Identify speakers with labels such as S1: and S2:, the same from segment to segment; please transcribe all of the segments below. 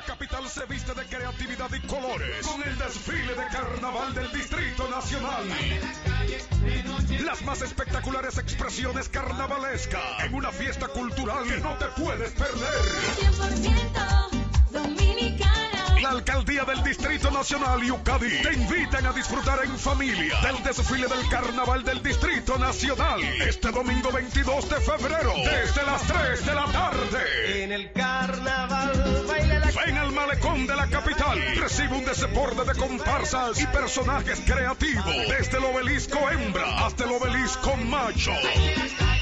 S1: La capital se viste de creatividad y colores con el desfile de carnaval del Distrito Nacional. Las más espectaculares expresiones carnavalescas en una fiesta cultural que no te puedes perder.
S2: 100% dominicana.
S1: La Alcaldía del Distrito Nacional y UCADI te invitan a disfrutar en familia del desfile del Carnaval del Distrito Nacional este domingo 22 de febrero desde las 3 de la tarde.
S3: En el carnaval baila la...
S1: Ven al malecón de la capital, recibe un desborde de comparsas y personajes creativos desde el obelisco hembra hasta el obelisco macho.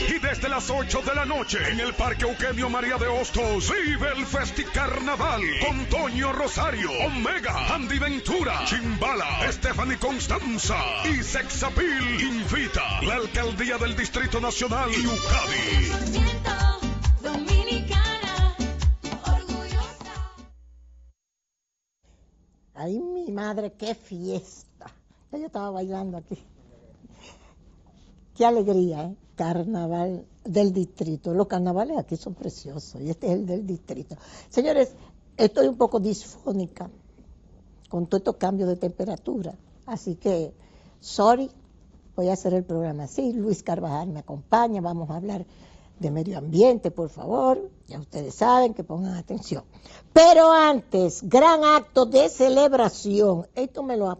S1: Y desde las 8 de la noche en el Parque Eugenio María de Hostos vive el Festicarnaval con Toño Rosario, Omega, Andy Ventura, Chimbala, Stephanie Constanza y Sexapil. Invita la Alcaldía del Distrito Nacional y UCADI.
S2: 100% dominicana, orgullosa.
S4: Ay, mi madre, qué fiesta. Yo estaba bailando aquí. Qué alegría, ¿eh? Carnaval del distrito. Los carnavales aquí son preciosos y este es el del distrito. Señores, estoy un poco disfónica con todos estos cambios de temperatura, así que, sorry, voy a hacer el programa así. Luis Carvajal me acompaña, vamos a hablar de medio ambiente, por favor, ya ustedes saben que pongan atención. Pero antes, gran acto de celebración, esto me lo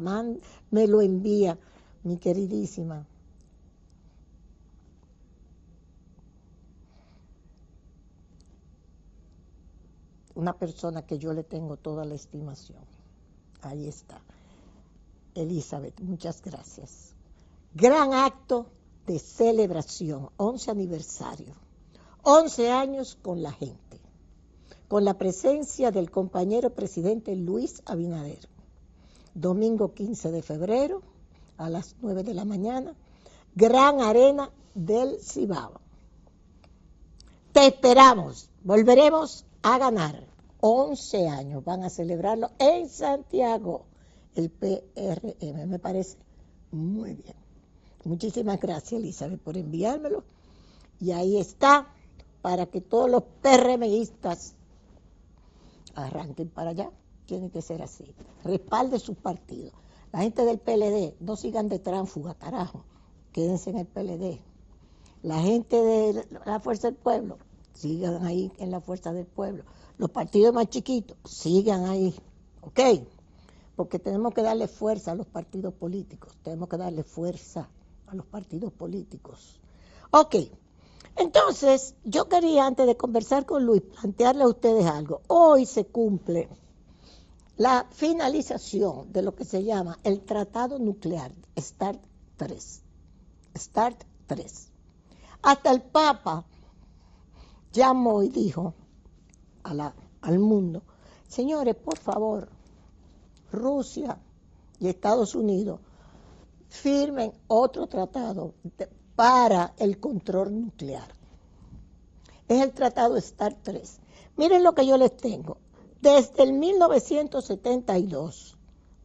S4: envía mi queridísima una persona que yo le tengo toda la estimación. Ahí está. Elizabeth, muchas gracias. Gran acto de celebración, 11 aniversario. 11 años con la gente. Con la presencia del compañero presidente Luis Abinader. Domingo 15 de febrero, a las 9 de la mañana. Gran Arena del Cibao. Te esperamos. Volveremos a ganar. 11 años van a celebrarlo en Santiago, el PRM. Me parece muy bien. Muchísimas gracias, Elizabeth, por enviármelo. Y ahí está, para que todos los PRMistas arranquen para allá. Tiene que ser así. Respalde su partido. La gente del PLD, no sigan de tránsfuga, carajo. Quédense en el PLD. La gente de la Fuerza del Pueblo, sigan ahí en la Fuerza del Pueblo. Los partidos más chiquitos, sigan ahí, ¿ok? Porque tenemos que darle fuerza a los partidos políticos, tenemos que darle fuerza a los partidos políticos. Ok, entonces yo quería, antes de conversar con Luis, plantearle a ustedes algo. Hoy se cumple la finalización de lo que se llama el Tratado Nuclear, START 3. START 3. Hasta el Papa llamó y dijo al mundo, señores, por favor, Rusia y Estados Unidos firmen otro tratado para el control nuclear. Es el tratado START 3. Miren lo que yo les tengo. Desde el 1972,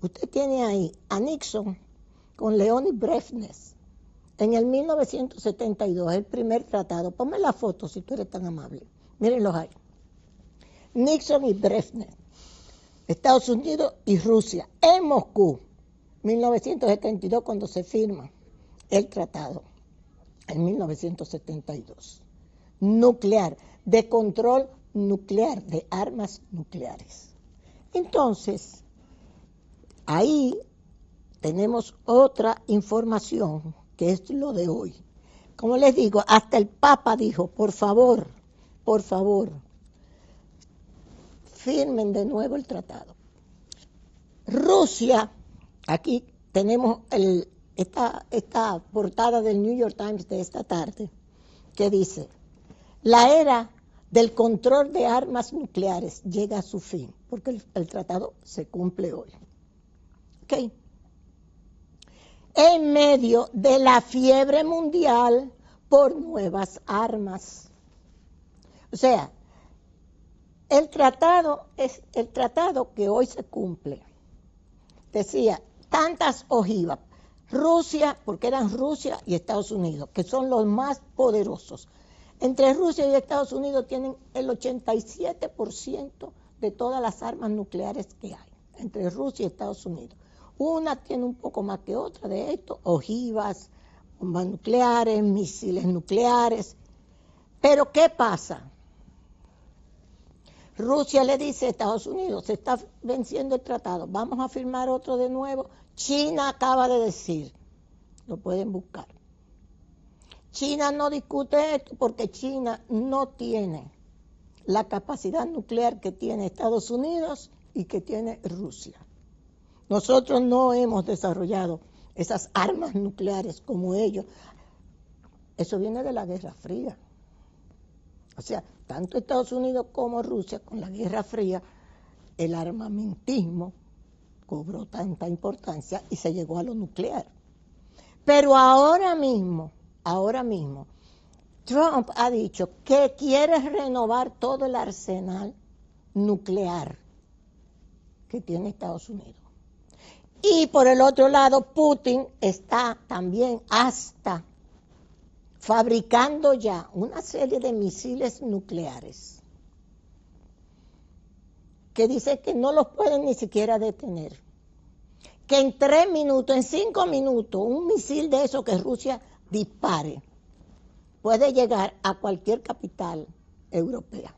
S4: usted tiene ahí a Nixon con Leonid Brezhnev. En el 1972, el primer tratado. Ponme la foto si tú eres tan amable. Mírenlos ahí. Nixon y Brezhnev, Estados Unidos y Rusia, en Moscú, 1972, cuando se firma el tratado, en 1972. Nuclear, de control nuclear, de armas nucleares. Entonces, ahí tenemos otra información, que es lo de hoy. Como les digo, hasta el Papa dijo, por favor, firmen de nuevo el tratado. Rusia, aquí tenemos esta portada del New York Times de esta tarde, que dice, la era del control de armas nucleares llega a su fin, porque el tratado se cumple hoy. ¿Ok? En medio de la fiebre mundial por nuevas armas. O sea, el tratado es el tratado que hoy se cumple. Decía, tantas ojivas. Rusia, porque eran Rusia y Estados Unidos, que son los más poderosos. Entre Rusia y Estados Unidos tienen el 87% de todas las armas nucleares que hay entre Rusia y Estados Unidos. Una tiene un poco más que otra de esto, ojivas, bombas nucleares, misiles nucleares. Pero ¿qué pasa? Rusia le dice a Estados Unidos, se está venciendo el tratado, vamos a firmar otro de nuevo. China acaba de decir, lo pueden buscar. China no discute esto porque China no tiene la capacidad nuclear que tiene Estados Unidos y que tiene Rusia. Nosotros no hemos desarrollado esas armas nucleares como ellos. Eso viene de la Guerra Fría. O sea, tanto Estados Unidos como Rusia, con la Guerra Fría, el armamentismo cobró tanta importancia y se llegó a lo nuclear. Pero ahora mismo, Trump ha dicho que quiere renovar todo el arsenal nuclear que tiene Estados Unidos. Y por el otro lado, Putin está también hasta fabricando ya una serie de misiles nucleares que dice que no los pueden ni siquiera detener. Que en 3 minutos, en 5 minutos, un misil de eso que Rusia dispare puede llegar a cualquier capital europea.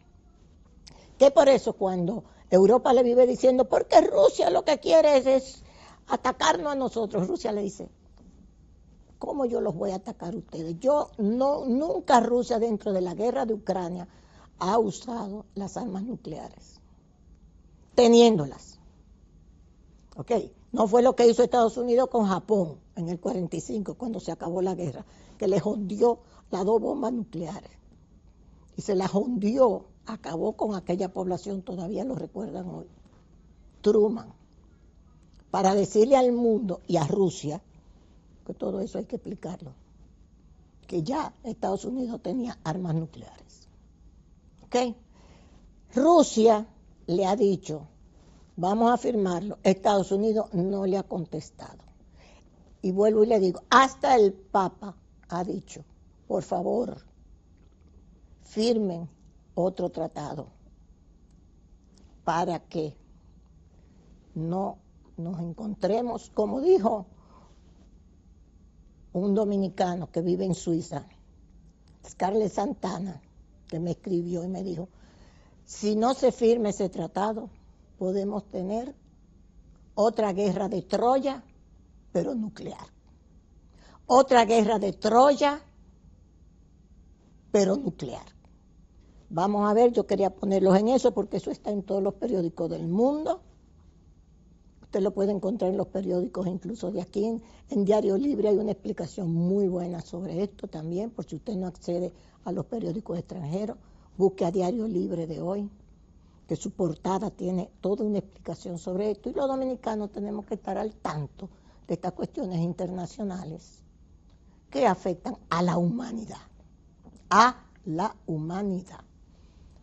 S4: Que por eso cuando Europa le vive diciendo, porque Rusia lo que quiere es atacarnos a nosotros, Rusia le dice, ¿cómo yo los voy a atacar a ustedes? Nunca Rusia dentro de la guerra de Ucrania ha usado las armas nucleares, teniéndolas. ¿Ok? No fue lo que hizo Estados Unidos con Japón en el 45, cuando se acabó la guerra, que le hundió las 2 bombas nucleares. Y se las hundió, acabó con aquella población, todavía lo recuerdan hoy. Truman. Para decirle al mundo y a Rusia, que todo eso hay que explicarlo, que ya Estados Unidos tenía armas nucleares. ¿Ok? Rusia le ha dicho, vamos a firmarlo. Estados Unidos no le ha contestado. Y vuelvo y le digo, hasta el Papa ha dicho, por favor, firmen otro tratado para que no nos encontremos, como dijo un dominicano que vive en Suiza, Scarlett Santana, que me escribió y me dijo, si no se firma ese tratado, podemos tener otra guerra de Troya, pero nuclear. Otra guerra de Troya, pero nuclear. Vamos a ver, yo quería ponerlos en eso porque eso está en todos los periódicos del mundo. Usted lo puede encontrar en los periódicos, incluso de aquí en Diario Libre hay una explicación muy buena sobre esto también, por si usted no accede a los periódicos extranjeros, busque a Diario Libre de hoy, que su portada tiene toda una explicación sobre esto. Y los dominicanos tenemos que estar al tanto de estas cuestiones internacionales que afectan a la humanidad. A la humanidad.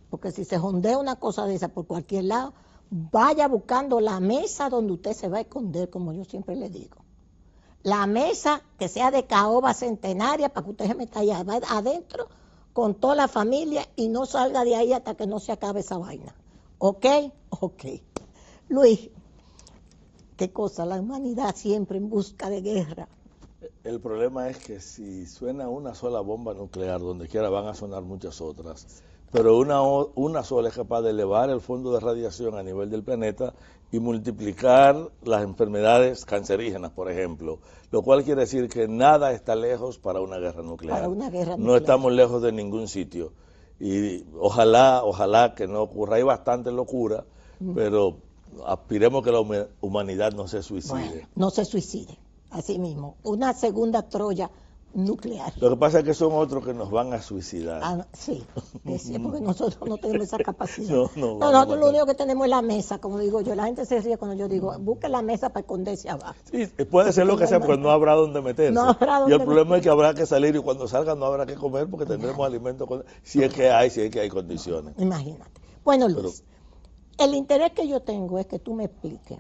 S4: Porque si se jondea una cosa de esa por cualquier lado, vaya buscando la mesa donde usted se va a esconder, como yo siempre le digo. La mesa que sea de caoba centenaria para que usted se meta allá adentro con toda la familia y no salga de ahí hasta que no se acabe esa vaina. ¿Ok? Ok. Luis, qué cosa, la humanidad siempre en busca de guerra.
S5: El problema es que si suena una sola bomba nuclear, donde quiera van a sonar muchas otras. Pero una sola es capaz de elevar el fondo de radiación a nivel del planeta y multiplicar las enfermedades cancerígenas, por ejemplo. Lo cual quiere decir que nada está lejos para una guerra nuclear.
S4: Para una guerra
S5: no
S4: nuclear.
S5: estamos lejos de ningún sitio. Y ojalá que no ocurra. Hay bastante locura, pero aspiremos que la humanidad no se suicide.
S4: Bueno, no se suicide, así mismo. Una segunda Troya nuclear.
S5: Lo que pasa es que son otros que nos van a suicidar.
S4: Ah, sí, porque nosotros no tenemos esa capacidad.
S5: No,
S4: Nosotros lo único que tenemos es la mesa, como digo yo. La gente se ríe cuando yo digo, busque la mesa para esconderse abajo.
S5: Sí, puede ser lo que sea, pero no habrá dónde meterse.
S4: No habrá
S5: Y
S4: dónde
S5: el problema es que habrá que salir y cuando salga no habrá que comer porque tendremos alimentos, si es que hay condiciones.
S4: Imagínate. Bueno, Luis, el interés que yo tengo es que tú me expliques.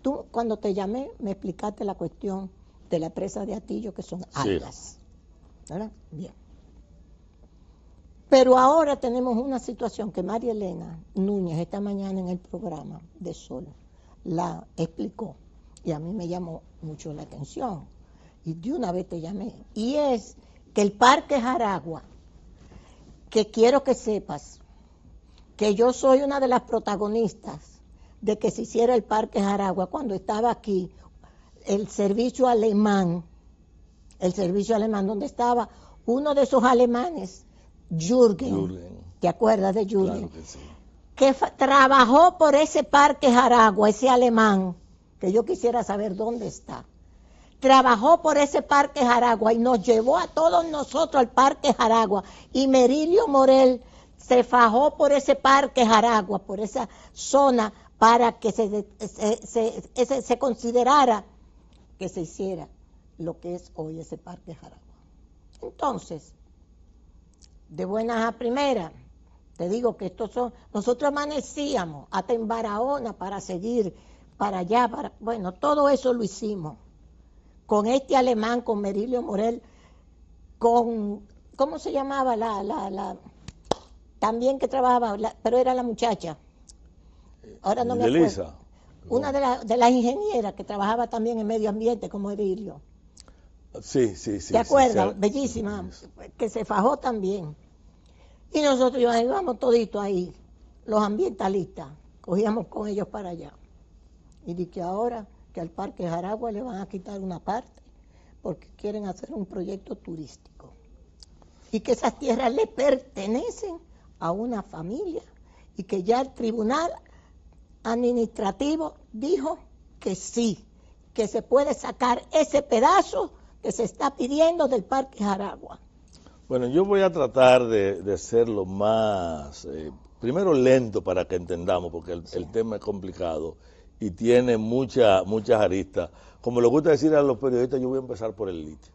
S4: Tú, cuando te llamé, me explicaste la cuestión de la presa de Atillo, que son algas. ¿Verdad? Bien. Pero ahora tenemos una situación que María Elena Núñez esta mañana en el programa de Sol la explicó y a mí me llamó mucho la atención y de una vez te llamé, y es que el Parque Jaragua, que quiero que sepas que yo soy una de las protagonistas de que se hiciera el Parque Jaragua cuando estaba aquí el servicio alemán donde estaba uno de esos alemanes, Jürgen. ¿Te acuerdas de Jürgen?
S5: Claro que sí.
S4: Que trabajó por ese Parque Jaragua, ese alemán, que yo quisiera saber dónde está. Trabajó por ese Parque Jaragua y nos llevó a todos nosotros al Parque Jaragua. Y Merilio Morel se fajó por ese Parque Jaragua, por esa zona, para que se considerara que se hiciera lo que es hoy ese Parque Jaragua. Entonces, de buenas a primeras, te digo que nosotros amanecíamos hasta en Barahona para seguir para allá, bueno, todo eso lo hicimos con este alemán, con Merilio Morel, con, ¿cómo se llamaba? También que trabajaba, pero era la muchacha, ahora no me acuerdo.
S5: Elisa.
S4: Una de las ingenieras que trabajaba también en medio ambiente como Merilio.
S5: Sí.
S4: ¿Te acuerdas?
S5: Sí.
S4: Bellísima, que se fajó también. Y nosotros íbamos toditos ahí, los ambientalistas, cogíamos con ellos para allá. Y di que ahora que al Parque Jaragua le van a quitar una parte porque quieren hacer un proyecto turístico. Y que esas tierras le pertenecen a una familia y que ya el tribunal administrativo dijo que sí, que se puede sacar ese pedazo que se está pidiendo del Parque Jaragua.
S5: Bueno, yo voy a tratar de ser lo más, primero lento para que entendamos, porque el tema es complicado y tiene muchas aristas. Como le gusta decir a los periodistas, yo voy a empezar por el litio.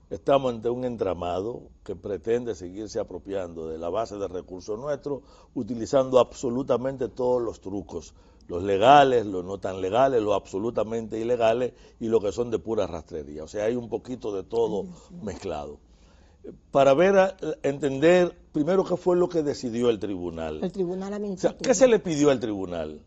S5: Estamos ante un entramado que pretende seguirse apropiando de la base de recursos nuestros, utilizando absolutamente todos los trucos, los legales, los no tan legales, los absolutamente ilegales y lo que son de pura rastrería. O sea, hay un poquito de todo mezclado. Para entender primero qué fue lo que decidió el tribunal.
S4: El tribunal administrativo.
S5: O sea, ¿qué se le pidió al tribunal?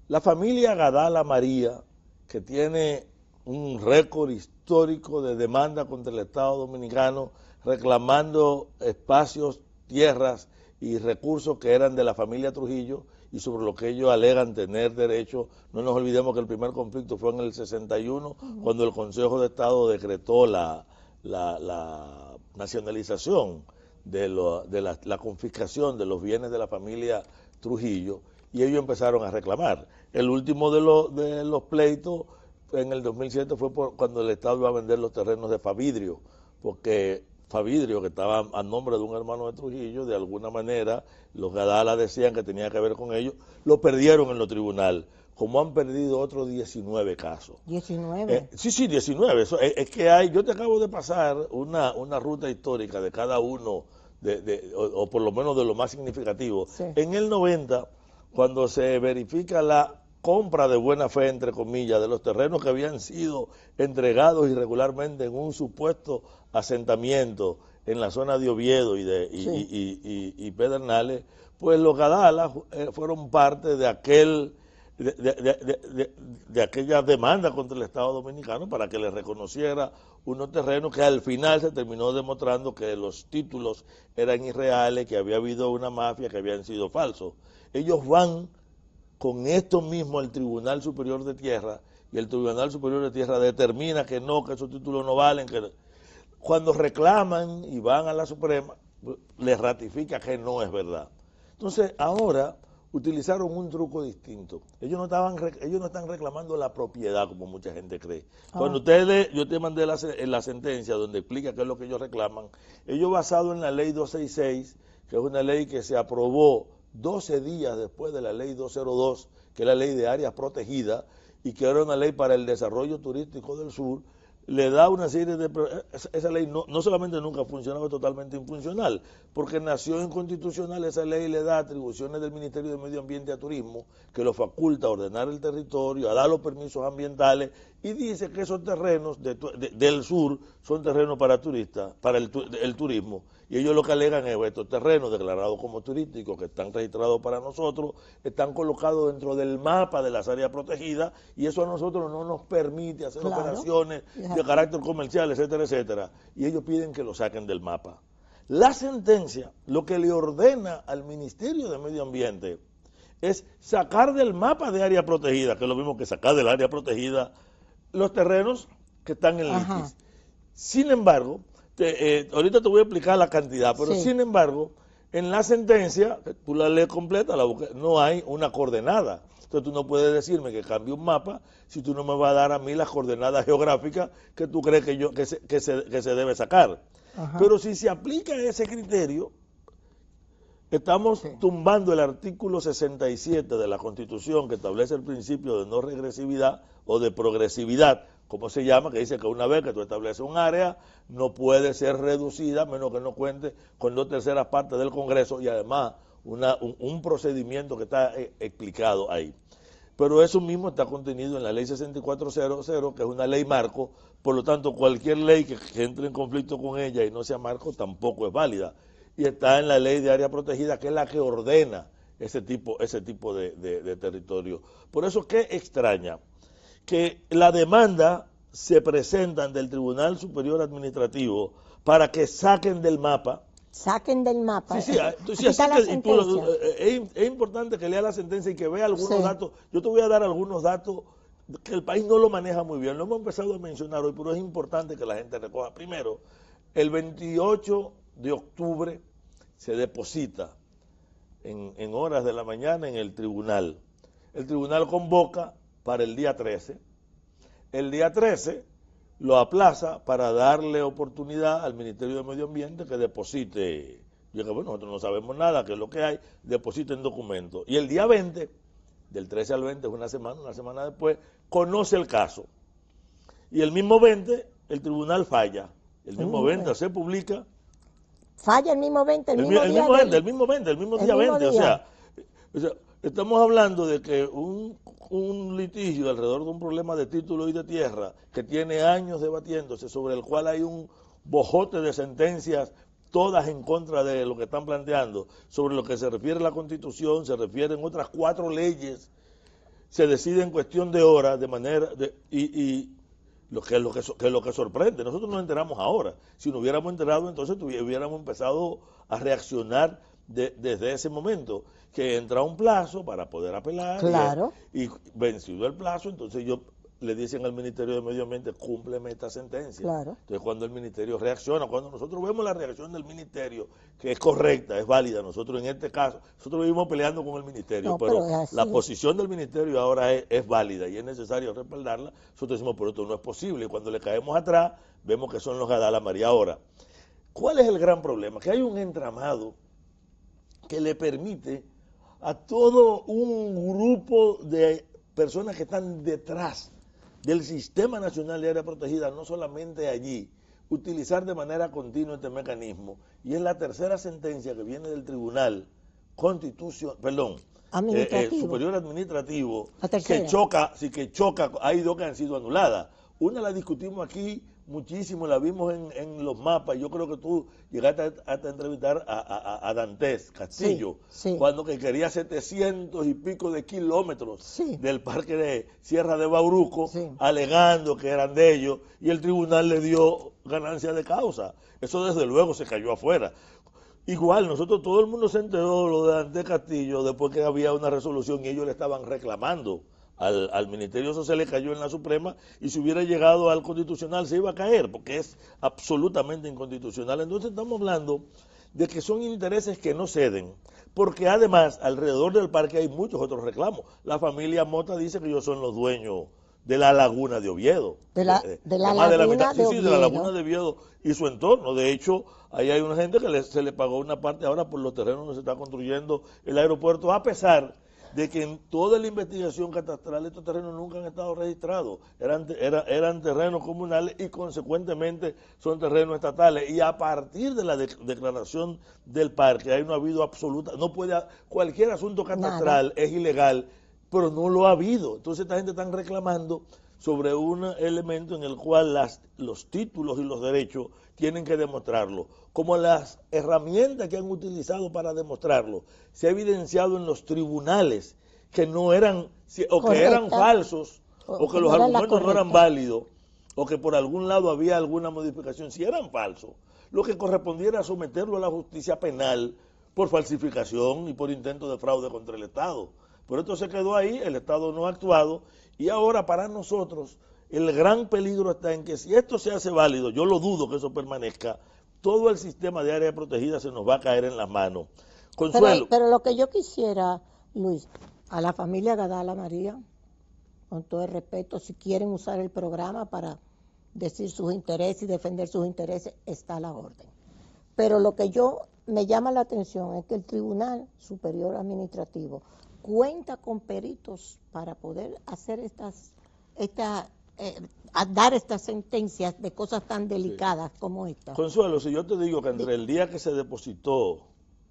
S5: La familia Gadala María, que tiene un récord histórico de demanda contra el Estado Dominicano, reclamando espacios, tierras y recursos que eran de la familia Trujillo y sobre lo que ellos alegan tener derecho. No nos olvidemos que el primer conflicto fue en el 61, cuando el Consejo de Estado decretó la nacionalización de la confiscación de los bienes de la familia Trujillo, y ellos empezaron a reclamar. El último de los pleitos en el 2007 fue cuando el Estado iba a vender los terrenos de Favidrio, porque Favidrio, que estaba a nombre de un hermano de Trujillo, de alguna manera los Gadala decían que tenía que ver con ellos, lo perdieron en los tribunales, como han perdido otros 19 casos.
S4: 19.
S5: Sí, 19. Es que yo te acabo de pasar una ruta histórica de cada uno, o por lo menos de lo más significativo.
S4: Sí.
S5: En el 90, cuando se verifica la compra de buena fe, entre comillas, de los terrenos que habían sido entregados irregularmente en un supuesto asentamiento en la zona de Oviedo y Pedernales, pues los Gadala fueron parte de aquella demanda contra el Estado Dominicano para que le reconociera unos terrenos que al final se terminó demostrando que los títulos eran irreales, que había habido una mafia, que habían sido falsos. Ellos van con esto mismo al Tribunal Superior de Tierra y el Tribunal Superior de Tierra determina que no, que esos títulos no valen, que cuando reclaman y van a la Suprema, les ratifica que no es verdad. Entonces ahora utilizaron un truco distinto. Ellos no están reclamando la propiedad como mucha gente cree. Cuando yo te mandé la sentencia donde explica qué es lo que ellos reclaman, ellos basado en la ley 266, que es una ley que se aprobó 12 días después de la ley 202, que es la ley de áreas protegidas y que era una ley para el desarrollo turístico del sur, le da una serie de... Esa ley no solamente nunca ha funcionado, es totalmente infuncional, porque nació inconstitucional. Esa ley le da atribuciones del Ministerio de Medio Ambiente a Turismo, que lo faculta a ordenar el territorio, a dar los permisos ambientales, y dice que esos terrenos del sur son terrenos para turistas, para el turismo, Y ellos lo que alegan es estos terrenos declarados como turísticos que están registrados para nosotros, están colocados dentro del mapa de las áreas protegidas y eso a nosotros no nos permite hacer
S4: Claro.
S5: operaciones de carácter comercial, etcétera, etcétera. Y ellos piden que lo saquen del mapa. La sentencia lo que le ordena al Ministerio de Medio Ambiente es sacar del mapa de área protegida, que es lo mismo que sacar del área protegida los terrenos que están en
S4: Ajá.
S5: litis. Sin embargo, ahorita te voy a explicar la cantidad, pero
S4: Sí.
S5: sin embargo, en la sentencia, tú la lees completa, no hay una coordenada. Entonces tú no puedes decirme que cambie un mapa si tú no me vas a dar a mí las coordenadas geográficas que tú crees que se debe sacar.
S4: Ajá.
S5: Pero si se aplica ese criterio, estamos tumbando el artículo 67 de la Constitución que establece el principio de no regresividad o de progresividad, como se llama, que dice que una vez que tú estableces un área, no puede ser reducida, menos que no cuente con 2/3 partes del Congreso y además un procedimiento que está explicado ahí. Pero eso mismo está contenido en la ley 6400, que es una ley marco, por lo tanto cualquier ley que entre en conflicto con ella y no sea marco tampoco es válida. Y está en la ley de área protegida, que es la que ordena ese tipo de territorio. Por eso, ¿qué extraña? Que la demanda se presenta ante el Tribunal Superior Administrativo para que saquen del mapa.
S4: Saquen del mapa.
S5: Sí,
S4: Aquí está la sentencia.
S5: es importante que lea la sentencia y que vea algunos
S4: Sí.
S5: datos. Yo te voy a dar algunos datos que el país no lo maneja muy bien. Lo hemos empezado a mencionar hoy, pero es importante que la gente recoja. Primero, el 28 de octubre se deposita en horas de la mañana en el tribunal. El tribunal convoca para el día 13. El día 13 lo aplaza para darle oportunidad al Ministerio de Medio Ambiente que deposite. Yo digo, bueno, nosotros no sabemos nada, que es lo que hay, depositen documentos. Y el día 20, del 13 al 20, es una semana después, conoce el caso. Y el mismo 20, el tribunal falla. El mismo 20 se publica.
S4: Falla el mismo 20, el mismo día.
S5: El mismo día 20. O sea, estamos hablando de que un litigio alrededor de un problema de título y de tierra que tiene años debatiéndose, sobre el cual hay un bojote de sentencias, todas en contra de lo que están planteando, sobre lo que se refiere a la Constitución, se refieren otras 4 leyes, se decide en cuestión de horas, de manera, y lo que es lo que sorprende. Nosotros nos enteramos ahora. Si no hubiéramos enterado, entonces hubiéramos empezado a reaccionar desde ese momento, que entra un plazo para poder apelar.
S4: Claro.
S5: Y vencido el plazo, entonces le dicen al Ministerio de Medio Ambiente, cúmpleme esta sentencia.
S4: Claro.
S5: Entonces cuando el Ministerio reacciona, cuando nosotros vemos la reacción del Ministerio, que es correcta, es válida, nosotros en este caso, nosotros vivimos peleando con el Ministerio,
S4: No,
S5: pero
S4: pero es así.
S5: la posición del Ministerio ahora es válida y es necesario respaldarla. Nosotros decimos, pero esto no es posible. Y cuando le caemos atrás, vemos que son los Adala María. Ahora, ¿cuál es el gran problema? Que hay un entramado que le permite a todo un grupo de personas que están detrás del Sistema Nacional de Área Protegida, no solamente allí, utilizar de manera continua este mecanismo. Y es la tercera sentencia que viene del Tribunal Superior Administrativo,
S4: La tercera.
S5: que choca, hay 2 que han sido anuladas. Una la discutimos aquí muchísimo, la vimos en los mapas. Yo creo que tú llegaste a entrevistar a Dantes Castillo,
S4: Sí, sí.
S5: cuando que quería 700 y pico de kilómetros
S4: Sí.
S5: del parque de Sierra de Bauruco,
S4: Sí.
S5: alegando que eran de ellos, y el tribunal le dio ganancia de causa. Eso desde luego se cayó afuera. Igual, todo el mundo se enteró lo de Dantes Castillo después que había una resolución y ellos le estaban reclamando al Ministerio. Eso se le cayó en la Suprema, y si hubiera llegado al Constitucional se iba a caer, porque es absolutamente inconstitucional. Entonces estamos hablando de que son intereses que no ceden, porque además alrededor del parque hay muchos otros reclamos. La familia Mota dice que ellos son los dueños de la laguna de Oviedo.
S4: De la
S5: Más
S4: laguna de
S5: sí, de la
S4: Oviedo.
S5: laguna de Oviedo y su entorno. De hecho, ahí hay una gente que se le pagó una parte ahora por los terrenos donde se está construyendo el aeropuerto, a pesar de que en toda la investigación catastral estos terrenos nunca han estado registrados. Eran terrenos comunales y consecuentemente son terrenos estatales. Y a partir de la declaración del parque no ha habido absoluta, cualquier asunto catastral es ilegal, pero no lo ha habido. Entonces esta gente está reclamando sobre un elemento en el cual los títulos y los derechos tienen que demostrarlo. Como las herramientas que han utilizado para demostrarlo se ha evidenciado en los tribunales que no eran, o que eran falsos, o que los argumentos no eran válidos, o que por algún lado había alguna modificación, si eran falsos, lo que correspondiera era someterlo a la justicia penal por falsificación y por intento de fraude contra el Estado. Pero esto se quedó ahí, el Estado no ha actuado, y ahora para nosotros el gran peligro está en que si esto se hace válido, yo lo dudo que eso permanezca, todo el sistema de área protegida se nos va a caer en las manos. Consuelo.
S4: Pero lo que yo quisiera, Luis, a la familia Gadala María, con todo el respeto, si quieren usar el programa para decir sus intereses y defender sus intereses, está a la orden. Pero lo que me llama la atención es que el Tribunal Superior Administrativo cuenta con peritos para poder hacer dar estas sentencias de cosas tan delicadas como esta.
S5: Consuelo, si yo te digo que entre el día que se depositó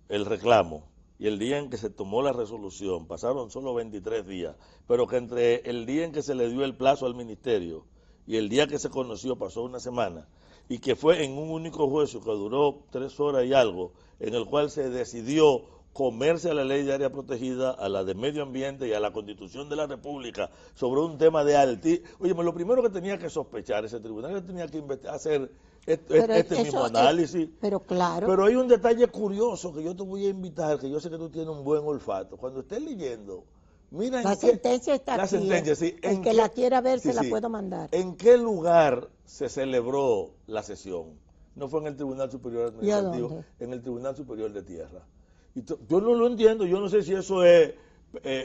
S5: el reclamo y el día en que se tomó la resolución pasaron solo 23 días, pero que entre el día en que se le dio el plazo al ministerio y el día que se conoció pasó una semana, y que fue en un único juicio que duró 3 horas y algo, en el cual se decidió comerse a la ley de área protegida, a la de medio ambiente y a la Constitución de la República sobre un tema de Oye, lo primero que tenía que sospechar ese tribunal, que tenía que hacer este mismo análisis.
S4: Pero claro.
S5: Pero hay un detalle curioso que yo te voy a invitar, que yo sé que tú tienes un buen olfato. Cuando estés leyendo, mira
S4: la sentencia está
S5: la
S4: aquí.
S5: Sentencia, sí.
S4: El que la quiera ver se la puedo mandar.
S5: ¿En qué lugar se celebró la sesión? No fue en el Tribunal Superior Administrativo, en el Tribunal Superior de Tierra. Y yo no lo entiendo, yo no sé si eso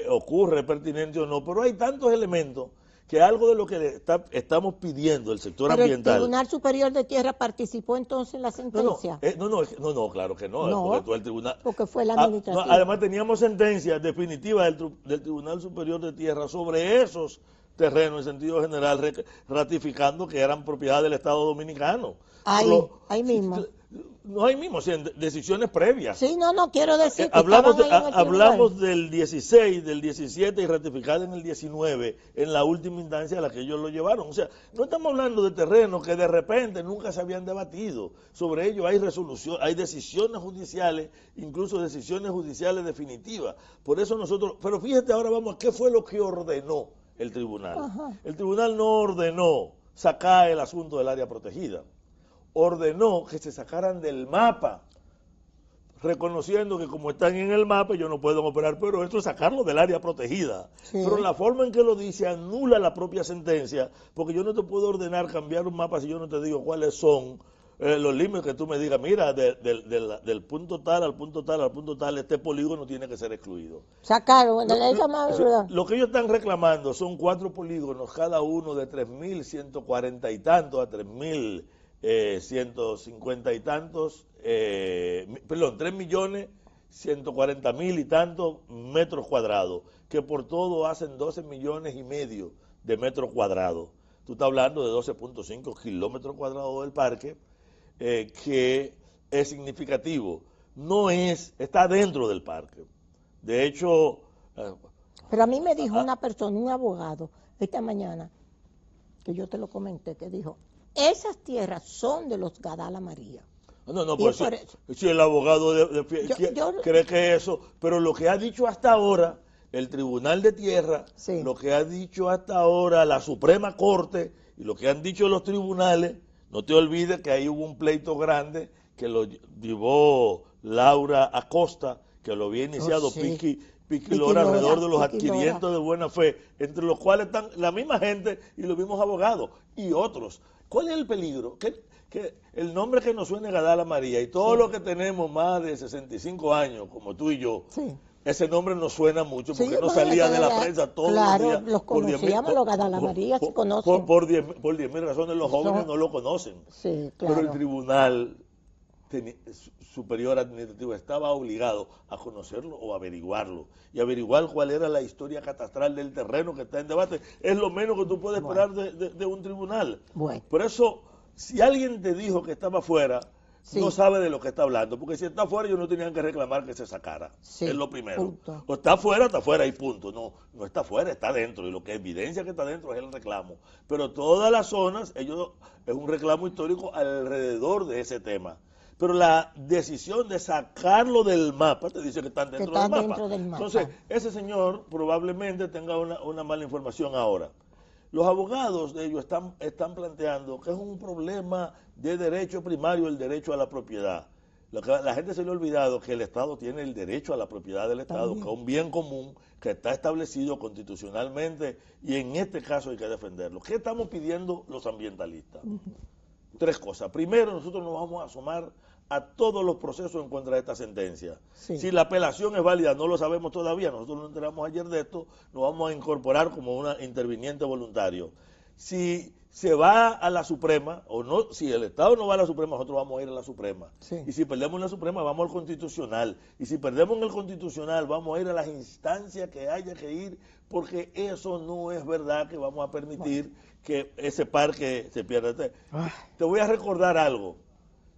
S5: ocurre, es pertinente o no, pero hay tantos elementos que algo de lo que estamos pidiendo el sector ambiental.
S4: ¿El Tribunal Superior de Tierra participó entonces en la sentencia?
S5: No, claro que no, porque tú el tribunal...
S4: Porque fue el administrativo.
S5: Además teníamos sentencias definitivas del Tribunal Superior de Tierra sobre esos terrenos en sentido general, ratificando que eran propiedad del Estado Dominicano.
S4: Ahí mismo.
S5: No hay mismo, o sea, decisiones previas.
S4: Sí, no quiero decir que
S5: hablamos del 16, del 17 y ratificada en el 19, en la última instancia a la que ellos lo llevaron. O sea, no estamos hablando de terrenos que de repente nunca se habían debatido. Sobre ello hay resolución, hay decisiones judiciales, incluso decisiones judiciales definitivas. Por eso nosotros, pero fíjate ahora vamos a qué fue lo que ordenó el tribunal.
S4: Ajá.
S5: El tribunal no ordenó sacar el asunto del área protegida. Ordenó que se sacaran del mapa, reconociendo que como están en el mapa ellos no pueden operar, pero esto es sacarlo del área protegida. Sí. Pero la forma en que lo dice anula la propia sentencia, porque yo no te puedo ordenar cambiar un mapa si yo no te digo cuáles son los límites, que tú me digas, mira, del punto tal al punto tal al punto tal, este polígono tiene que ser excluido.
S4: Sacaron,
S5: lo que ellos están reclamando son 4 polígonos, cada uno de 3.140 y tantos a 3.150 y tantos, 3.140.000 y tantos metros cuadrados, que por todo hacen 12 millones y medio de metros cuadrados. Tú estás hablando de 12.5 kilómetros cuadrados del parque, que es significativo. Está dentro del parque. De hecho...
S4: Pero a mí me dijo una persona, un abogado, esta mañana, que yo te lo comenté, que dijo, esas tierras son de los Gadala María.
S5: No, pues si el abogado cree que eso, pero lo que ha dicho hasta ahora el Tribunal de Tierra, sí, lo que ha dicho hasta ahora la Suprema Corte y lo que han dicho los tribunales, no te olvides que ahí hubo un pleito grande que lo llevó Laura Acosta, que lo había iniciado Piqui Lora alrededor de los adquirientes de buena fe, entre los cuales están la misma gente y los mismos abogados y otros. ¿Cuál es el peligro? Que el nombre que nos suene Gadala María y todos los que tenemos más de 65 años, como tú y yo, ese nombre nos suena mucho porque no salía de la prensa todos los días.
S4: Los conocíamos, los Gadala María se conocen.
S5: Por 10.000 razones los jóvenes no lo conocen.
S4: Sí, claro.
S5: Pero el Tribunal Superior Administrativo estaba obligado a conocerlo o averiguarlo. Y averiguar cuál era la historia catastral del terreno que está en debate. Es lo menos que tú puedes esperar de un tribunal. Por eso, si alguien te dijo que estaba fuera,
S4: Sí.
S5: no sabe de lo que está hablando, porque si está afuera ellos no tenían que reclamar que se sacara,
S4: Sí,
S5: es lo primero.
S4: punto.
S5: O está afuera y punto, no está afuera, está dentro, y lo que evidencia que está dentro es el reclamo. Pero todas las zonas, es un reclamo histórico alrededor de ese tema. Pero la decisión de sacarlo del mapa te dice que están dentro, del mapa. Entonces, ese señor probablemente tenga una mala información ahora. Los abogados de ellos están planteando que es un problema de derecho primario, el derecho a la propiedad. La gente se le ha olvidado que el Estado tiene el derecho a la propiedad del Estado, también, que es un bien común que está establecido constitucionalmente y en este caso hay que defenderlo. ¿Qué estamos pidiendo los ambientalistas? Tres cosas. Primero, nosotros nos vamos a sumar a todos los procesos en contra de esta sentencia. Sí. Si la apelación es válida, no lo sabemos todavía, nosotros nos enteramos ayer de esto, nos vamos a incorporar como un interviniente voluntario. Si se va a la Suprema, o no, si el Estado no va a la Suprema, nosotros vamos a ir a la Suprema. Sí. Y si perdemos en la Suprema, vamos al Constitucional. Y si perdemos en el Constitucional, vamos a ir a las instancias que haya que ir, porque eso no es verdad que vamos a permitir que ese parque se pierda. Te voy a recordar algo.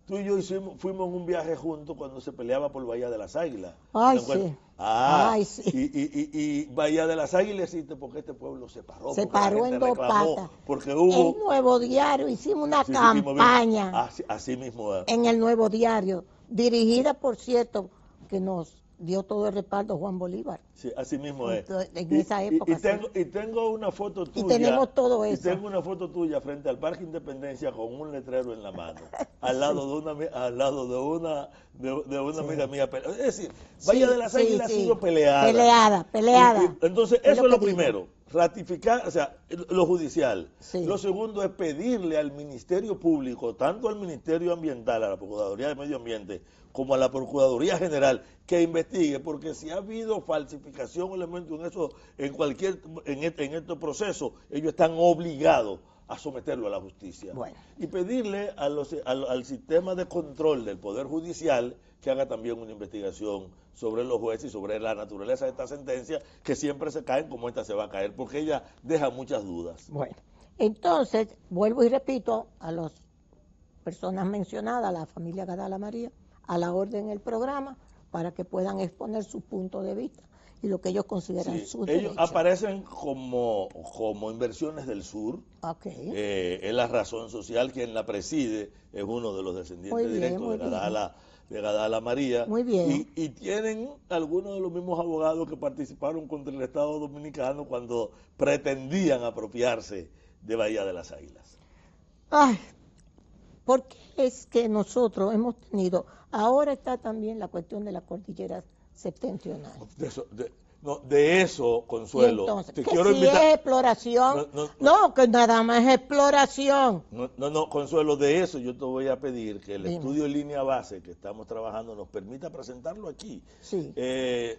S5: Tú y yo fuimos en un viaje juntos cuando se peleaba por Bahía de las Águilas.
S4: Ay, sí.
S5: Ay, sí. Y Bahía de las Águilas existe porque este pueblo se paró.
S4: Se paró en dos patas.
S5: Porque hubo...
S4: El Nuevo Diario, hicimos una campaña.
S5: Así mismo.
S4: En el Nuevo Diario, dirigida, por cierto, que nos dio todo el respaldo Juan Bolívar.
S5: Sí, así mismo es.
S4: En esa época.
S5: Y tengo una foto tuya.
S4: Y tenemos todo eso.
S5: Y tengo una foto tuya frente al Parque Independencia con un letrero en la mano, al lado de una amiga mía. Es decir, Bahía de las Águilas ha sido peleada. Peleada. Entonces, eso es lo primero. Ratificar, o sea, lo judicial. Sí. Lo segundo es pedirle al Ministerio Público, tanto al Ministerio Ambiental, a la Procuraduría de Medio Ambiente, como a la Procuraduría General, que investigue, porque si ha habido falsificación o elemento en estos procesos, ellos están obligados a someterlo a la justicia. Bueno. Y pedirle al sistema de control del Poder Judicial que haga también una investigación sobre los jueces y sobre la naturaleza de esta sentencia, que siempre se caen como esta se va a caer, porque ella deja muchas dudas.
S4: Bueno, entonces, vuelvo y repito a las personas mencionadas, a la familia Gadala María, a la orden del programa, para que puedan exponer su punto de vista y lo que ellos consideran su derecho.
S5: Ellos aparecen como Inversiones del Sur. Okay. Es la razón social, quien la preside es uno de los descendientes directos de Gadala María.
S4: Muy bien.
S5: Y tienen algunos de los mismos abogados que participaron contra el Estado Dominicano cuando pretendían apropiarse de Bahía de las Águilas.
S4: Ay, ¿por qué es que nosotros hemos tenido... Ahora está también la cuestión de la cordillera septentrional.
S5: De eso, Consuelo.
S4: Y entonces, te quiero invitar... es exploración. No, que nada más es exploración.
S5: No, Consuelo, de eso yo te voy a pedir que el estudio en línea base que estamos trabajando nos permita presentarlo aquí.
S4: Sí.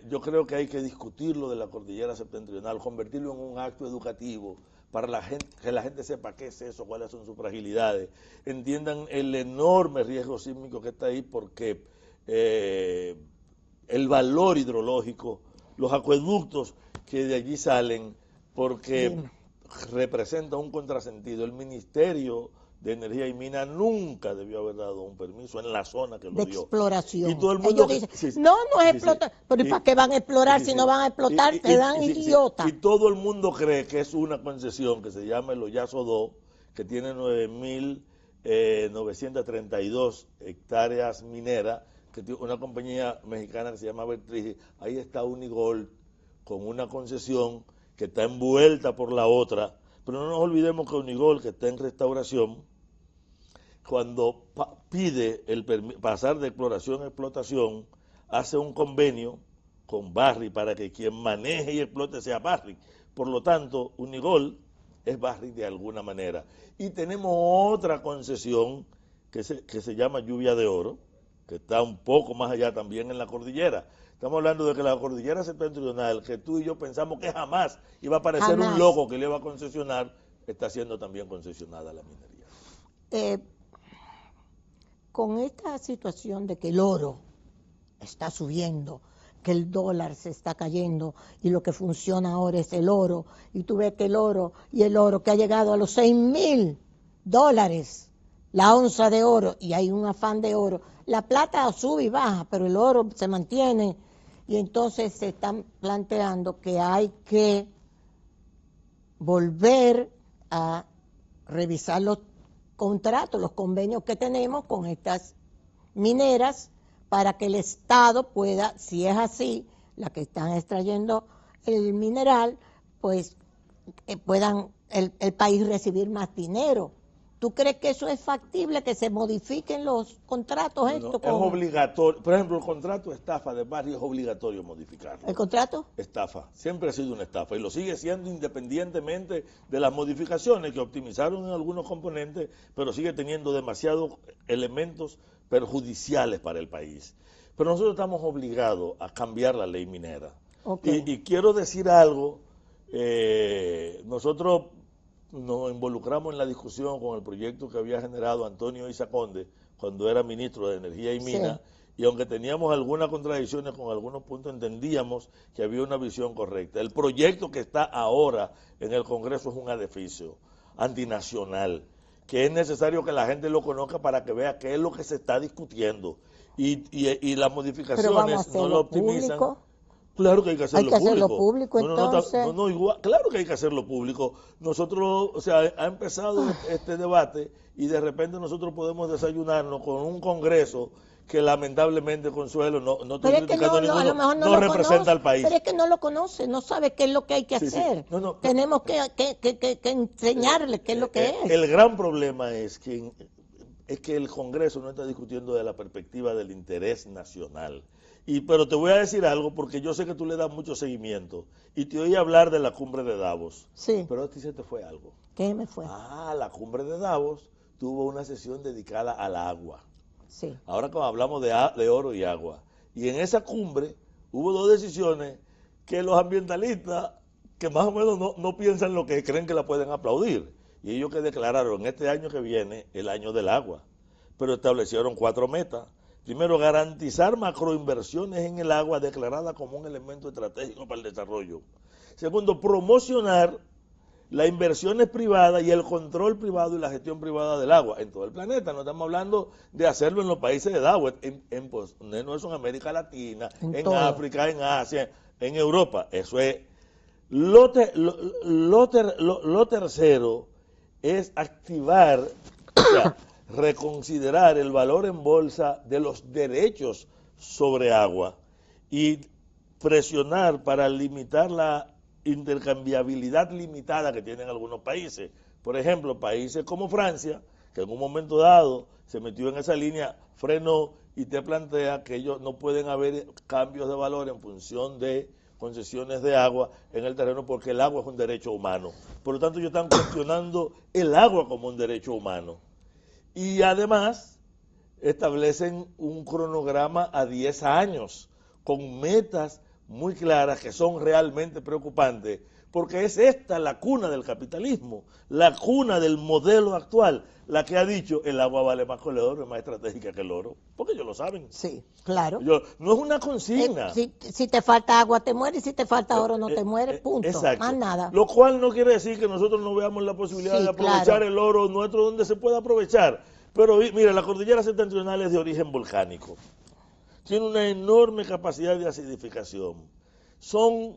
S5: Yo creo que hay que discutirlo de la cordillera septentrional, convertirlo en un acto educativo, para que la gente sepa qué es eso, cuáles son sus fragilidades, entiendan el enorme riesgo sísmico que está ahí, porque el valor hidrológico, los acueductos que de allí salen, porque representa un contrasentido. El Ministerio de Energía y Minas nunca debió haber dado un permiso en la zona que lo dio.
S4: De exploración.
S5: Y todo el mundo
S4: ellos dicen, no es explotar. Pero ¿y para qué van a explorar si no van a explotar? Te dan idiota.
S5: Y todo el mundo cree que es una concesión que se llama el Oyazo 2, que tiene 9.932 hectáreas mineras, que tiene una compañía mexicana que se llama Bertrigi. Ahí está Unigold con una concesión que está envuelta por la otra. Pero no nos olvidemos que Unigold, que está en restauración, cuando pide pasar de exploración a explotación, hace un convenio con Barrick para que quien maneje y explote sea Barrick. Por lo tanto, Unigold es Barrick de alguna manera. Y tenemos otra concesión que se llama Lluvia de Oro, que está un poco más allá también en la cordillera. Estamos hablando de que la cordillera septentrional, que tú y yo pensamos que jamás iba a aparecer un loco que le iba a concesionar, está siendo también concesionada la minería.
S4: Con esta situación de que el oro está subiendo, que el dólar se está cayendo y lo que funciona ahora es el oro, y tú ves que el oro que ha llegado a los $6,000, la onza de oro y hay un afán de oro. La plata sube y baja, pero el oro se mantiene. Y entonces se están planteando que hay que volver a revisar los contratos, los convenios que tenemos con estas mineras para que el Estado pueda, si es así, las que están extrayendo el mineral, pues puedan el país recibir más dinero. ¿Tú crees que eso es factible, que se modifiquen los contratos estos?
S5: Es obligatorio. Por ejemplo, el contrato de estafa de barrio es obligatorio modificarlo.
S4: ¿El contrato?
S5: Estafa. Siempre ha sido una estafa y lo sigue siendo independientemente de las modificaciones que optimizaron en algunos componentes, pero sigue teniendo demasiados elementos perjudiciales para el país. Pero nosotros estamos obligados a cambiar la ley minera.
S4: Okay.
S5: Y quiero decir algo, nosotros nos involucramos en la discusión con el proyecto que había generado Antonio Isa Conde cuando era ministro de Energía y Minas, y aunque teníamos algunas contradicciones con algunos puntos, entendíamos que había una visión correcta. El proyecto que está ahora en el Congreso es un edificio antinacional, que es necesario que la gente lo conozca para que vea qué es lo que se está discutiendo. Y las modificaciones no lo optimizan.
S4: Público.
S5: Claro que hay que hacerlo
S4: público. Entonces.
S5: Igual, claro que hay que hacerlo público. Nosotros, o sea, ha empezado este debate y de repente nosotros podemos desayunarnos con un Congreso que lamentablemente, Consuelo, no estoy criticando ninguno, no representa al país.
S4: Pero es que no lo conoce, no sabe qué es lo que hay que hacer.
S5: Sí.
S4: Tenemos que enseñarle qué es lo que es.
S5: El gran problema es que el Congreso no está discutiendo de la perspectiva del interés nacional. Pero te voy a decir algo porque yo sé que tú le das mucho seguimiento y te oí hablar de la cumbre de Davos.
S4: Sí.
S5: Pero a ti se te fue algo.
S4: ¿Qué me fue?
S5: La cumbre de Davos tuvo una sesión dedicada al agua.
S4: Sí.
S5: Ahora como hablamos de oro y agua. Y en esa cumbre hubo dos decisiones que los ambientalistas, que más o menos no piensan lo que creen que la pueden aplaudir. Y ellos que declararon este año que viene el año del agua. Pero establecieron 4 metas. Primero, garantizar macroinversiones en el agua declarada como un elemento estratégico para el desarrollo. Segundo, promocionar las inversiones privadas y el control privado y la gestión privada del agua en todo el planeta. No estamos hablando de hacerlo en los países de agua, no es en América Latina, en África, en Asia, en Europa. Eso es. Lo tercero es activar, o sea, reconsiderar el valor en bolsa de los derechos sobre agua y presionar para limitar la intercambiabilidad limitada que tienen algunos países. Por ejemplo, países como Francia, que en un momento dado se metió en esa línea, frenó y te plantea que ellos no pueden haber cambios de valor en función de concesiones de agua en el terreno porque el agua es un derecho humano. Por lo tanto, ellos están cuestionando el agua como un derecho humano. Y además establecen un cronograma a 10 años con metas muy claras que son realmente preocupantes, porque es esta la cuna del capitalismo, la cuna del modelo actual, la que ha dicho el agua vale más que el oro, es más estratégica que el oro, porque ellos lo saben.
S4: Sí, claro.
S5: No es una consigna.
S4: Si te falta agua te mueres, y si te falta oro no te mueres, punto.
S5: Exacto.
S4: Más nada.
S5: Lo cual no quiere decir que nosotros no veamos la posibilidad de aprovechar el oro nuestro donde se pueda aprovechar. Pero mira, la cordillera septentrional es de origen volcánico. Tiene una enorme capacidad de acidificación. Son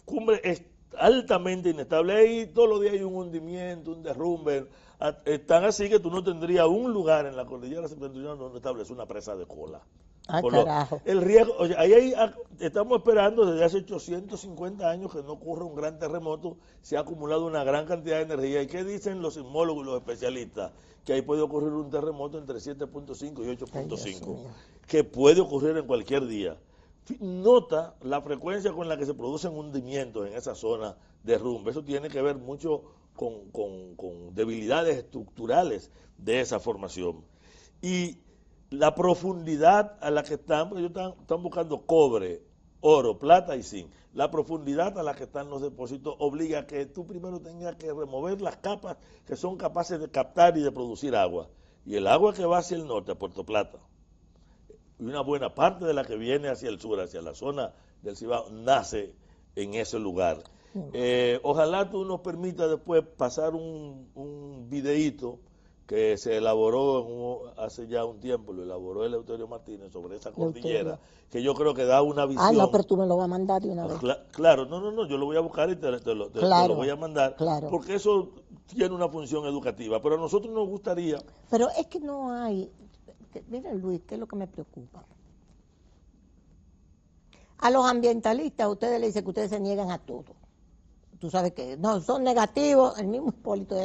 S5: cumbres altamente inestables. Ahí todos los días hay un hundimiento, un derrumbe. Tan así que tú no tendrías un lugar en la cordillera septentrional donde establecer una presa de cola.
S4: Carajo.
S5: El riesgo, ahí estamos esperando desde hace 850 años que no ocurra un gran terremoto. Se ha acumulado una gran cantidad de energía. ¿Y qué dicen los sismólogos y los especialistas? Que ahí puede ocurrir un terremoto entre 7.5 y 8.5, que puede ocurrir en cualquier día. Nota la frecuencia con la que se producen hundimientos en esa zona de derrumbe. Eso tiene que ver mucho con debilidades estructurales de esa formación. Y la profundidad a la que están, porque ellos están buscando cobre, oro, plata y zinc. La profundidad a la que están los depósitos obliga a que tú primero tengas que remover las capas que son capaces de captar y de producir agua. Y el agua que va hacia el norte, a Puerto Plata, y una buena parte de la que viene hacia el sur, hacia la zona del Cibao, nace en ese lugar. Ojalá tú nos permitas después pasar un videíto que se elaboró hace ya un tiempo, lo elaboró Eleuterio Martínez sobre esa cordillera, que yo creo que da una visión.
S4: Ah, no, pero tú me lo vas a mandar de una vez.
S5: Claro, no, yo lo voy a buscar y te lo voy a mandar,
S4: claro.
S5: porque eso tiene una función educativa, pero a nosotros nos gustaría...
S4: Pero es que no hay... Miren, Luis, ¿qué es lo que me preocupa? A los ambientalistas, ustedes le dicen que ustedes se niegan a todo. Tú sabes que no, son negativos. El mismo Hipólito.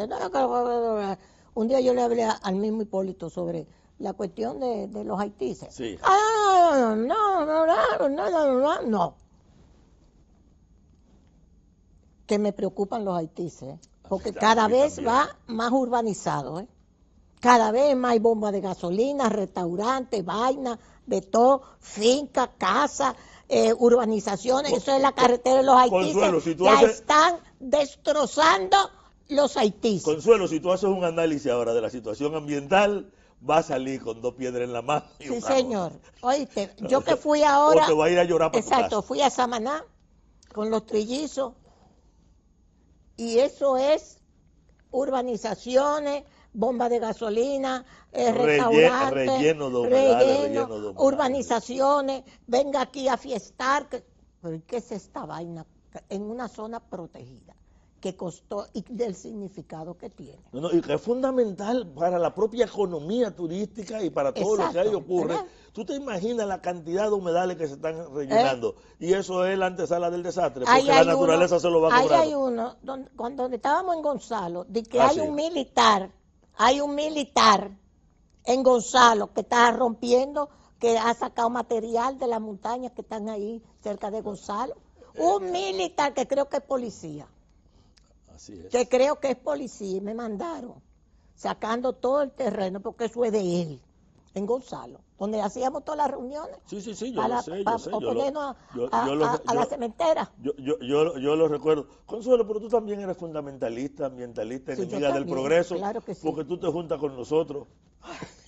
S4: Un día yo le hablé al mismo Hipólito sobre la cuestión de los haitises.
S5: Sí.
S4: No. Que me preocupan los haitises, porque cada vez va más urbanizado, ¿eh? Cada vez más hay bombas de gasolina, restaurantes, vainas, de todo, fincas, casas, urbanizaciones. Eso es la carretera de los haitises.
S5: Consuelo, si tú
S4: están destrozando los haitises.
S5: Consuelo, si tú haces un análisis ahora de la situación ambiental, va a salir con 2 piedras en la mano.
S4: Sí, señor. Oíste, yo que fui ahora...
S5: O te va a ir a llorar para
S4: exacto,
S5: tu casa.
S4: fui a Samaná con los trillizos y eso es urbanizaciones, bombas de gasolina, restaurantes,
S5: relleno de humedales,
S4: urbanizaciones, venga aquí a fiestar. ¿Pero qué es esta vaina en una zona protegida? Que costó y del significado que tiene.
S5: Y que es fundamental para la propia economía turística y para todo lo que ahí ocurre.
S4: ¿Verdad?
S5: Tú te imaginas la cantidad de humedales que se están rellenando y eso es la antesala del desastre, porque la naturaleza se lo va a cobrar.
S4: Ahí hay uno, cuando estábamos en Gonzalo, de que
S5: sí.
S4: hay un militar en Gonzalo que está rompiendo, que ha sacado material de las montañas que están ahí cerca de Gonzalo. Un militar que creo que es policía.
S5: Así es.
S4: Que creo que es policía y me mandaron sacando todo el terreno porque eso es de él, en Gonzalo, donde hacíamos todas las reuniones.
S5: Sí, yo lo sé.
S4: Oponernos a la cementera.
S5: Yo lo recuerdo. Consuelo, pero tú también eres fundamentalista, ambientalista,
S4: Sí,
S5: enemiga del
S4: también,
S5: progreso,
S4: claro que sí.
S5: porque tú te juntas con nosotros.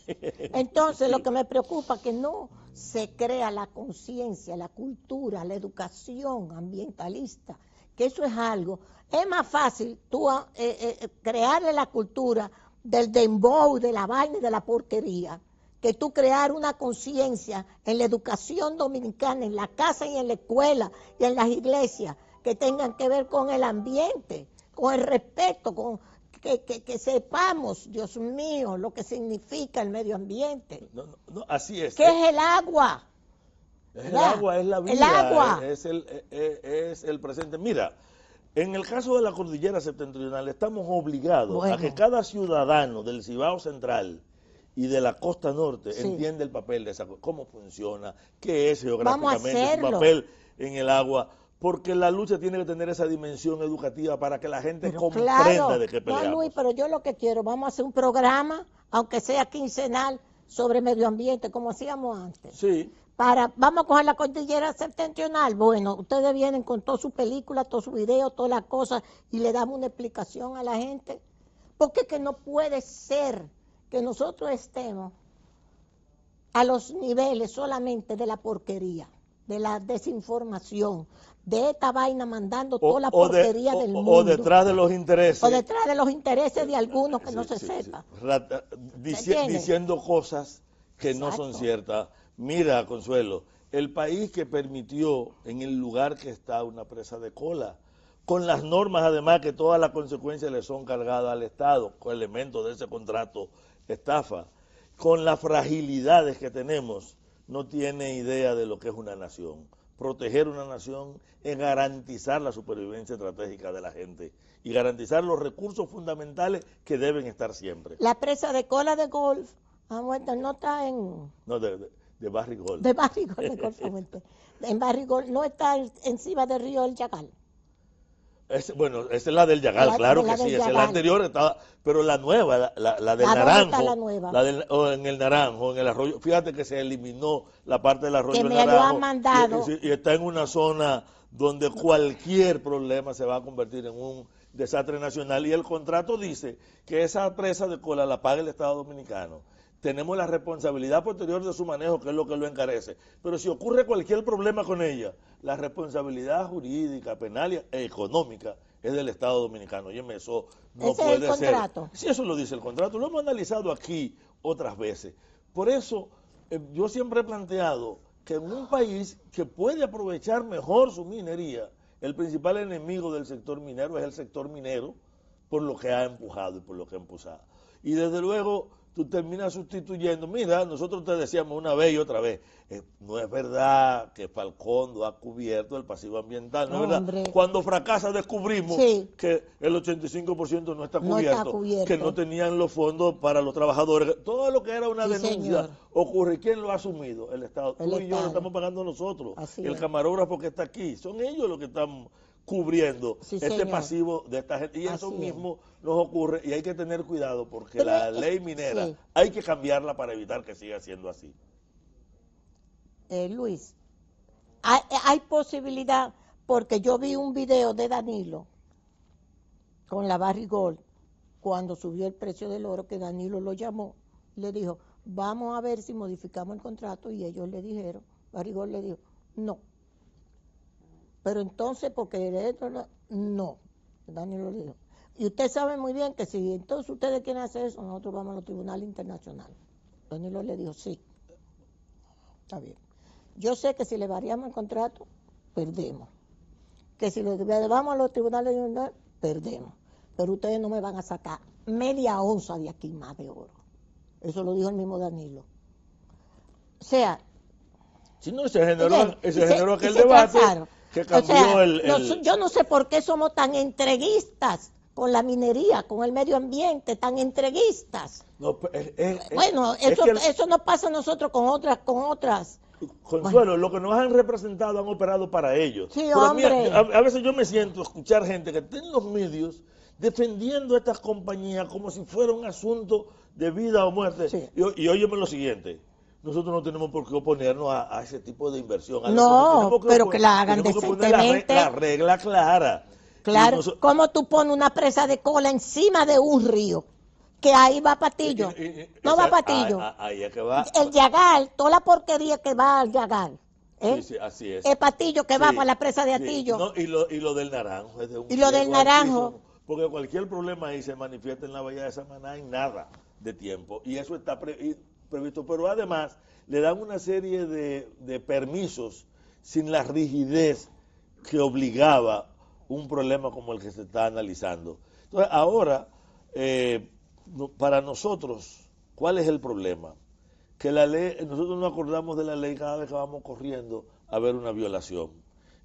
S4: Entonces, lo que me preocupa es que no se crea la conciencia, la cultura, la educación ambientalista, que eso es algo. Es más fácil tú crearle la cultura del dembow, de la vaina y de la porquería, que tú crear una conciencia en la educación dominicana, en la casa y en la escuela y en las iglesias, que tengan que ver con el ambiente, con el respeto, con que sepamos, Dios mío, lo que significa el medio ambiente.
S5: No, así es.
S4: ¿Qué es el agua?
S5: El agua es la vida.
S4: El agua.
S5: Es el presente. Mira, en el caso de la cordillera septentrional estamos obligados a que cada ciudadano del Cibao Central y de la costa norte entienda el papel de esa cosa, cómo funciona, qué es geográficamente su papel en el agua, porque la lucha tiene que tener esa dimensión educativa para que la gente comprenda de qué peleamos.
S4: No, Luis, pero yo lo que quiero, vamos a hacer un programa, aunque sea quincenal, sobre medio ambiente, como hacíamos antes.
S5: Sí.
S4: Vamos a coger la cordillera septentrional. Bueno, ustedes vienen con toda su película, todo su video, todas las cosas y le damos una explicación a la gente. Porque que no puede ser que nosotros estemos a los niveles solamente de la porquería, de la desinformación, de esta vaina mandando toda la porquería del mundo.
S5: O detrás de los intereses.
S4: O detrás de los intereses de algunos que no se sepa.
S5: Diciendo cosas que no son
S4: Exacto.
S5: ciertas. Mira, Consuelo, el país que permitió en el lugar que está una presa de cola, con las normas además que todas las consecuencias le son cargadas al Estado, con elementos de ese contrato estafa, con las fragilidades que tenemos, no tiene idea de lo que es una nación. Proteger una nación es garantizar la supervivencia estratégica de la gente y garantizar los recursos fundamentales que deben estar siempre.
S4: La presa de cola de golf, no está en...
S5: No, de Barrigol.
S4: De Barrigol, de Golfamente. En Barrigol no está encima del río El Yagal.
S5: Bueno, esa es la del Yagal, claro que sí, esa es la anterior, estaba, pero la nueva, la del Naranjo,
S4: está la nueva?
S5: O en el Naranjo, en el arroyo, fíjate que se eliminó la parte del arroyo
S4: Que
S5: del
S4: me
S5: Naranjo,
S4: lo han mandado.
S5: y está en una zona donde cualquier problema se va a convertir en un desastre nacional, y el contrato dice que esa presa de cola la paga el Estado Dominicano. Tenemos la responsabilidad posterior de su manejo, que es lo que lo encarece. Pero si ocurre cualquier problema con ella, la responsabilidad jurídica, penal e económica es del Estado Dominicano. Óyeme, eso no
S4: Ese es el
S5: puede ser.
S4: contrato.
S5: Sí, eso lo dice el contrato. Lo hemos analizado aquí otras veces. Por eso, yo siempre he planteado que en un país que puede aprovechar mejor su minería, el principal enemigo del sector minero es el sector minero, por lo que ha empujado y por lo que ha impulsado. Y desde luego tú terminas sustituyendo. Mira, nosotros te decíamos una vez y otra vez, no es verdad que Falcón ha cubierto el pasivo ambiental, no es verdad.
S4: Hombre.
S5: Cuando fracasa descubrimos
S4: Sí.
S5: que el 85% no está
S4: No está
S5: cubierto,
S4: cubierto.
S5: que no tenían los fondos para los trabajadores. Todo lo que era una
S4: Sí,
S5: denuncia
S4: señor.
S5: ocurre. ¿Quién lo ha asumido? El Estado.
S4: El
S5: Tú y yo
S4: Estado.
S5: lo estamos pagando nosotros.
S4: Así
S5: El
S4: es.
S5: camarógrafo que está aquí. Son ellos los que están cubriendo
S4: Sí,
S5: este
S4: señor.
S5: pasivo de esta gente. Y eso
S4: Así es.
S5: mismo nos ocurre y hay que tener cuidado porque
S4: Pero
S5: la
S4: es-
S5: ley minera
S4: sí.
S5: hay que cambiarla para evitar que siga siendo así.
S4: Luis, hay posibilidad, porque yo vi un video de Danilo con la Barrigol cuando subió el precio del oro, que Danilo lo llamó, le dijo, vamos a ver si modificamos el contrato, y ellos le dijeron, Barrigol le dijo, no. Pero entonces, porque no, Danilo le dijo. Y usted sabe muy bien que si entonces ustedes quieren hacer eso, nosotros vamos a los tribunales internacionales. Danilo le dijo, sí, está bien. Yo sé que si le variamos el contrato, perdemos. Que si lo llevamos a los tribunales internacionales, perdemos. Pero ustedes no me van a sacar media onza de aquí más de oro. Eso lo dijo el mismo Danilo. O sea,
S5: Si no, se generó,
S4: oye,
S5: se
S4: y
S5: generó aquel
S4: se
S5: debate
S4: trazaron.
S5: que
S4: O
S5: cambió
S4: sea, yo no sé por qué somos tan entreguistas con la minería, con el medio ambiente, tan entreguistas.
S5: No,
S4: Bueno,
S5: es
S4: eso no pasa a nosotros con otras.
S5: Consuelo, lo que nos han representado han operado para ellos.
S4: Sí,
S5: Pero mira,
S4: hombre.
S5: a veces yo me siento a escuchar gente que está en los medios defendiendo a estas compañías como si fuera un asunto de vida o muerte.
S4: Sí.
S5: Y óyeme lo siguiente, nosotros no tenemos por qué oponernos a ese tipo de inversión. A lo
S4: No,
S5: que tenemos
S4: pero que la hagan
S5: tenemos que poner
S4: decentemente.
S5: la regla clara.
S4: Claro,
S5: Y
S4: ¿cómo tú pones una presa de cola encima de un río? Que ahí va Patillo. No va Patillo.
S5: Ahí es que va.
S4: El Yagal, toda la porquería que va al Yagal.
S5: Sí, sí, así es.
S4: El Patillo que va
S5: Sí,
S4: para la presa de
S5: sí.
S4: Atillo.
S5: No, y lo del naranjo. Es de un
S4: Y lo del
S5: riesgo
S4: naranjo.
S5: altísimo, porque cualquier problema ahí se manifiesta en la bahía de Samaná en nada de tiempo. Y eso está previsto. Pero además le dan una serie de permisos sin la rigidez que obligaba un problema como el que se está analizando. Entonces, ahora, para nosotros, ¿cuál es el problema? Que la ley, nosotros nos acordamos de la ley cada vez que vamos corriendo a ver una violación.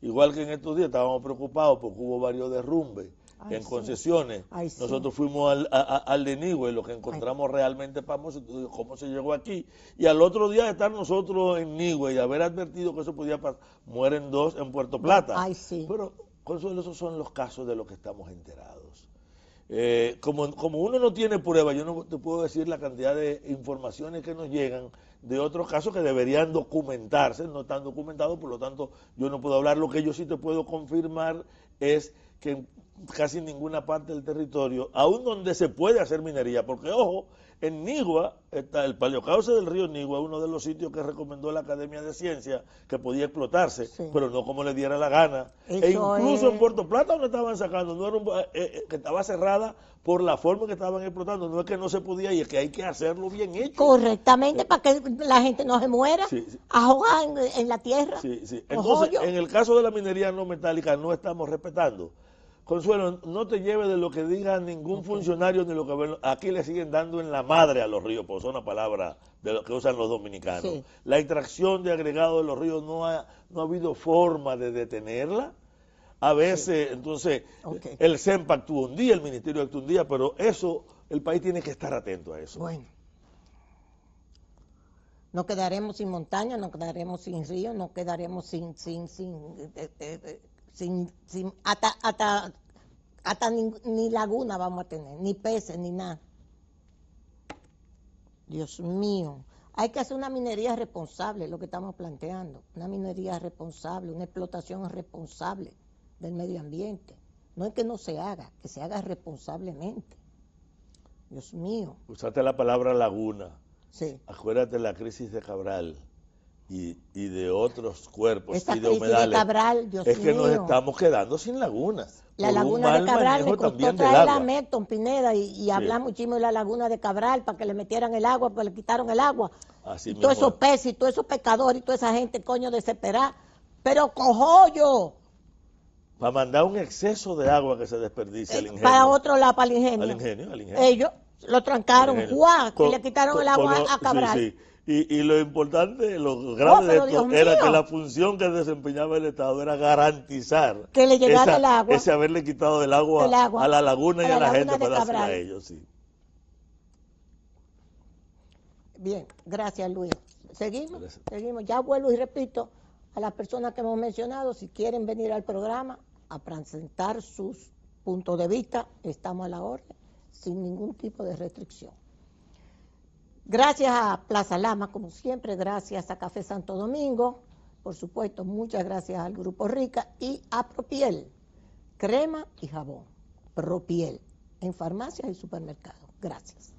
S5: Igual que en estos días estábamos preocupados porque hubo varios derrumbes en
S4: sí.
S5: concesiones.
S4: Ay, sí.
S5: Nosotros fuimos al de Nigüe, lo que encontramos realmente famoso, cómo se llegó aquí. Y al otro día de estar nosotros en Nigüe y haber advertido que eso podía pasar, mueren 2 en Puerto Plata.
S4: Ay, sí.
S5: Pero, Consuelo, esos son los casos de los que estamos enterados. Como uno no tiene pruebas, yo no te puedo decir la cantidad de informaciones que nos llegan de otros casos que deberían documentarse, no están documentados, por lo tanto yo no puedo hablar. Lo que yo sí te puedo confirmar es que en casi ninguna parte del territorio, aún donde se puede hacer minería, porque ojo, en Nigua está el paleocauce del río Nigua, uno de los sitios que recomendó la Academia de Ciencias que podía explotarse,
S4: Sí.
S5: pero no como le diera la gana.
S4: Eso
S5: E incluso
S4: es.
S5: en Puerto Plata donde estaban sacando, no era que estaba cerrada por la forma que estaban explotando, no es que no se podía y es que hay que hacerlo bien hecho.
S4: Correctamente, para que la gente no se muera,
S5: Sí, sí.
S4: ahogada en la tierra.
S5: Sí, sí.
S4: Los
S5: Entonces,
S4: hoyos.
S5: en el caso de la minería no metálica no estamos respetando. Consuelo, no te lleves de lo que diga ningún funcionario ni lo que ven. Aquí le siguen dando en la madre a los ríos, por son una palabra de lo que usan los dominicanos.
S4: Sí.
S5: La extracción de agregados de los ríos no ha habido forma de detenerla. A veces, entonces,
S4: Ok.
S5: el CEMPA actuó un día, el Ministerio actuó un día, pero eso, el país tiene que estar atento a eso.
S4: Bueno, nos quedaremos sin montaña, nos quedaremos sin río, nos quedaremos sin hasta ni laguna vamos a tener, ni peces, ni nada. Dios mío, hay que hacer una minería responsable, lo que estamos planteando, una minería responsable, una explotación responsable del medio ambiente. No es que no se haga, que se haga responsablemente. Dios mío,
S5: Usaste la palabra laguna.
S4: sí.
S5: Acuérdate de la crisis de Cabral y de otros cuerpos
S4: Esta
S5: y de
S4: crisis de
S5: humedales,
S4: Cabral, Dios
S5: es que nos
S4: mío.
S5: estamos quedando sin lagunas.
S4: La
S5: por un
S4: laguna
S5: mal
S4: de Cabral me
S5: manejo
S4: costó
S5: también del
S4: traer a
S5: agua.
S4: Milton Pineda y hablar muchísimo de la laguna de Cabral para que le metieran el agua, porque le quitaron el agua.
S5: Así
S4: Y todos
S5: mismo
S4: esos peces y todos esos pescadores y toda esa gente, coño, desesperada. Pero cojollo,
S5: para mandar un exceso de agua que se desperdicia al ingenio.
S4: para otro lado, para el ingenio.
S5: Al ingenio, al ingenio.
S4: Ellos lo trancaron,
S5: Al ingenio.
S4: ¡guau! Que
S5: Con-
S4: le quitaron el
S5: con
S4: agua
S5: lo-
S4: a Cabral.
S5: Sí, sí. Y lo importante, lo grave de
S4: pero
S5: esto
S4: Dios
S5: era
S4: mío.
S5: que la función que desempeñaba el Estado era garantizar
S4: Que le llegara el agua.
S5: ese haberle quitado el agua a la laguna y a la gente
S4: laguna de
S5: para dársela a
S4: Cabral.
S5: ellos. Sí.
S4: Bien, gracias Luis. Seguimos,
S5: Gracias.
S4: seguimos. Ya vuelvo y repito a las personas que hemos mencionado, si quieren venir al programa a presentar sus puntos de vista, estamos a la orden, sin ningún tipo de restricción. Gracias a Plaza Lama, como siempre, gracias a Café Santo Domingo, por supuesto, muchas gracias al Grupo Rica y a Propiel, crema y jabón, Propiel, en farmacias y supermercados. Gracias.